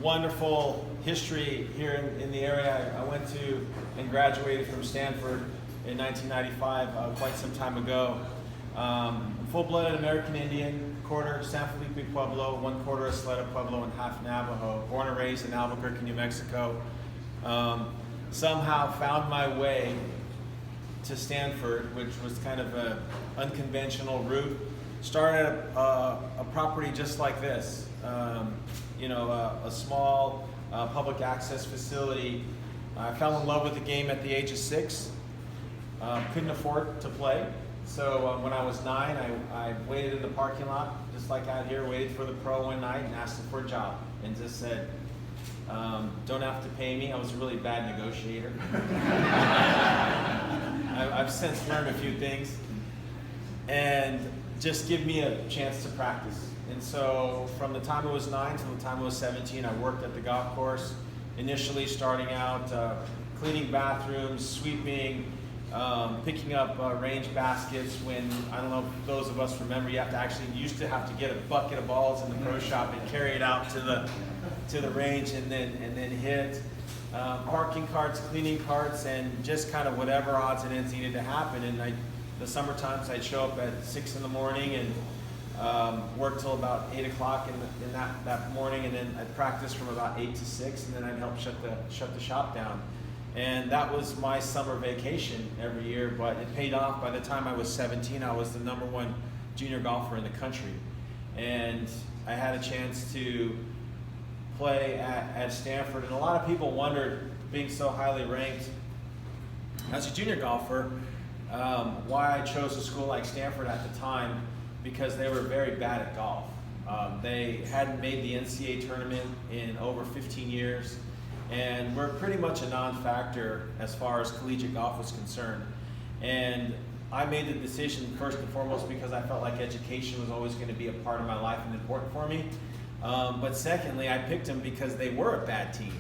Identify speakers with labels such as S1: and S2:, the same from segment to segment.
S1: wonderful history here in the area. I went to and graduated from Stanford in 1995, quite some time ago. Full-blooded American Indian, quarter San Felipe Pueblo, 1/4 Isleta Pueblo, and half Navajo. Born and raised in Albuquerque, New Mexico. Somehow found my way to Stanford, which was kind of an unconventional route. Started a property just like this, a small public access facility. I fell in love with the game at the age of 6. Couldn't afford to play, so when I was 9, I waited in the parking lot, just like out here, waited for the pro one night and asked him for a job, and just said, don't have to pay me. I was a really bad negotiator. I've since learned a few things, and just give me a chance to practice. And so from the time I was 9 to the time I was 17, I worked at the golf course, initially starting out cleaning bathrooms, sweeping, picking up range baskets. When, I don't know if those of us remember, you used to have to get a bucket of balls in the pro shop and carry it out to the range and then hit. Parking carts, cleaning carts, and just kind of whatever odds and ends needed to happen. And the summer times I'd show up at 6 in the morning and work till about 8 o'clock in that morning, and then I'd practice from about 8 to 6, and then I'd help shut the shop down. And that was my summer vacation every year, but it paid off. By the time I was 17, I was the #1 junior golfer in the country. And I had a chance to play at Stanford, and a lot of people wondered, being so highly ranked as a junior golfer, why I chose a school like Stanford at the time, because they were very bad at golf. They hadn't made the NCAA tournament in over 15 years, and were pretty much a non-factor as far as collegiate golf was concerned. And I made the decision first and foremost because I felt like education was always going to be a part of my life and important for me. But secondly, I picked them because they were a bad team,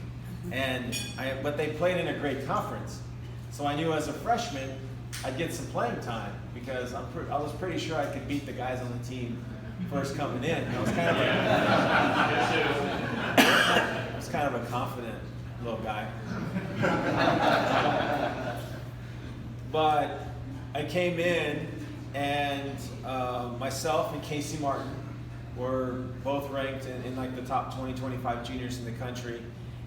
S1: but they played in a great conference. So I knew as a freshman I'd get some playing time, because I was pretty sure I could beat the guys on the team first coming in. I was kind of a confident little guy. But I came in, and myself and Casey Martin were both ranked in like the top 20, 25 juniors in the country.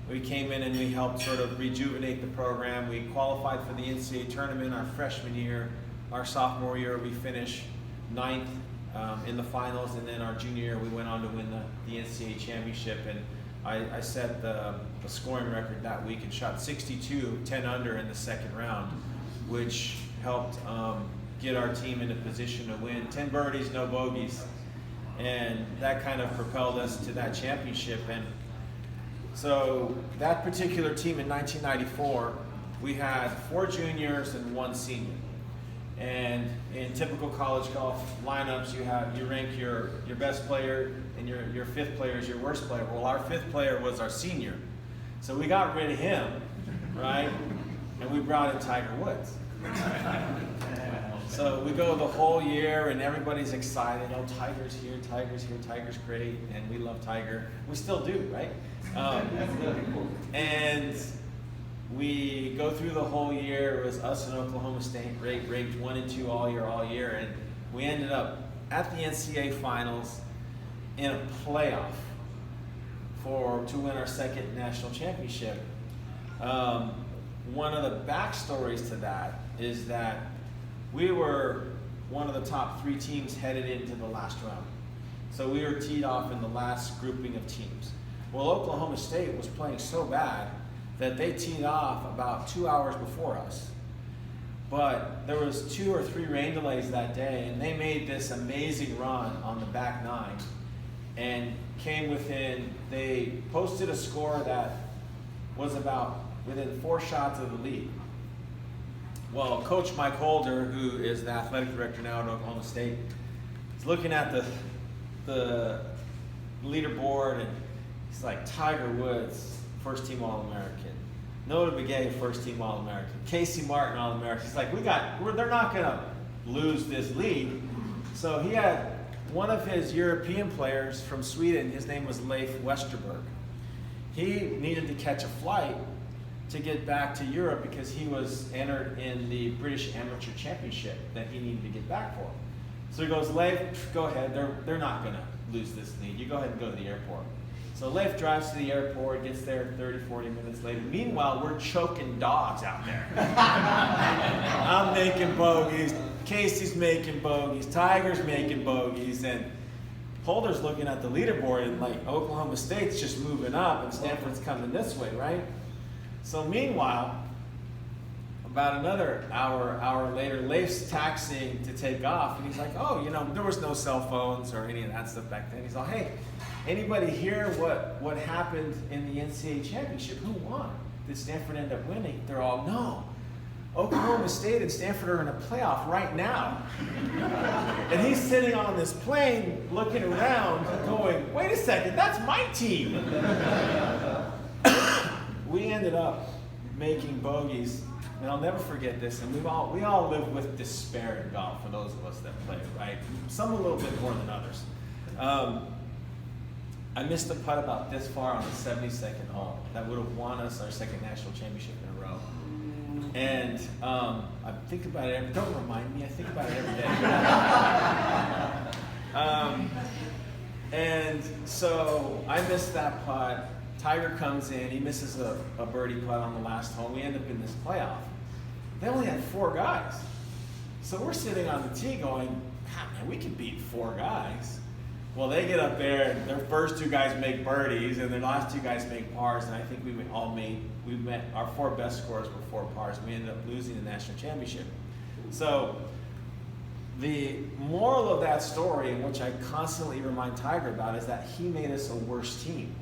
S1: We came in and we helped sort of rejuvenate the program. We qualified for the NCAA tournament our freshman year. Our sophomore year, we finished 9th in the finals, and then our junior year, we went on to win the NCAA championship. And I set the scoring record that week and shot 62, 10 under in the second round, which helped get our team in a position to win. 10 birdies, no bogeys. And that kind of propelled us to that championship. And so that particular team in 1994, we had 4 juniors and 1 senior. And in typical college golf lineups, you rank your best player, and your 5th player is your worst player. Well, our 5th player was our senior. So we got rid of him, right? And we brought in Tiger Woods. So we go the whole year, and everybody's excited. Oh, Tiger's here, Tiger's here, Tiger's great, and we love Tiger. We still do, right? And we go through the whole year. It was us and Oklahoma State ranked 1 and 2 all year, and we ended up at the NCAA finals in a playoff to win our 2nd national championship. One of the backstories to that is that we were one of the top 3 teams headed into the last round. So we were teed off in the last grouping of teams. Well, Oklahoma State was playing so bad that they teed off about 2 hours before us. But there was 2 or 3 rain delays that day, and they made this amazing run on the back 9 and came within, they posted a score that was about within 4 shots of the lead. Well, Coach Mike Holder, who is the athletic director now at Oklahoma State, is looking at the leaderboard, and he's like, Tiger Woods, first team All-American. Notah Begay, first team All-American. Casey Martin, All-American. He's like, they're not gonna lose this lead. So he had one of his European players from Sweden, his name was Leif Westerberg. he needed to catch a flight to get back to Europe because he was entered in the British Amateur Championship that he needed to get back for. So he goes, Leif, go ahead. They're not going to lose this lead. You go ahead and go to the airport. So Leif drives to the airport, gets there 30, 40 minutes later. Meanwhile, we're choking dogs out there. I'm making bogeys. Casey's making bogeys. Tiger's making bogeys. And Holder's looking at the leaderboard, and like Oklahoma State's just moving up, and Stanford's coming this way, right? So meanwhile, about another hour later, Leif's taxiing to take off, and he's like, oh, you know, there was no cell phones or any of that stuff back then. He's like, hey, anybody hear what happened in the NCAA championship? Who won? Did Stanford end up winning? They're all, no. Oklahoma State and Stanford are in a playoff right now. And he's sitting on this plane looking around going, wait a second, that's my team. We ended up making bogeys, and I'll never forget this, and we all live with despair in golf, for those of us that play, right? Some a little bit more than others. I missed a putt about this far on the 72nd hole that would have won us our second national championship in a row. And I think about it don't remind me, I think about it every day. And so I missed that putt. Tiger comes in, he misses a birdie putt on the last hole. We end up in this playoff. They only had 4 guys. So we're sitting on the tee going, God, man, we can beat 4 guys. Well, they get up there, and their first 2 guys make birdies, and their last 2 guys make pars, and I think our 4 best scores were 4 pars. We ended up losing the national championship. So the moral of that story, and which I constantly remind Tiger about, is that he made us a worse team.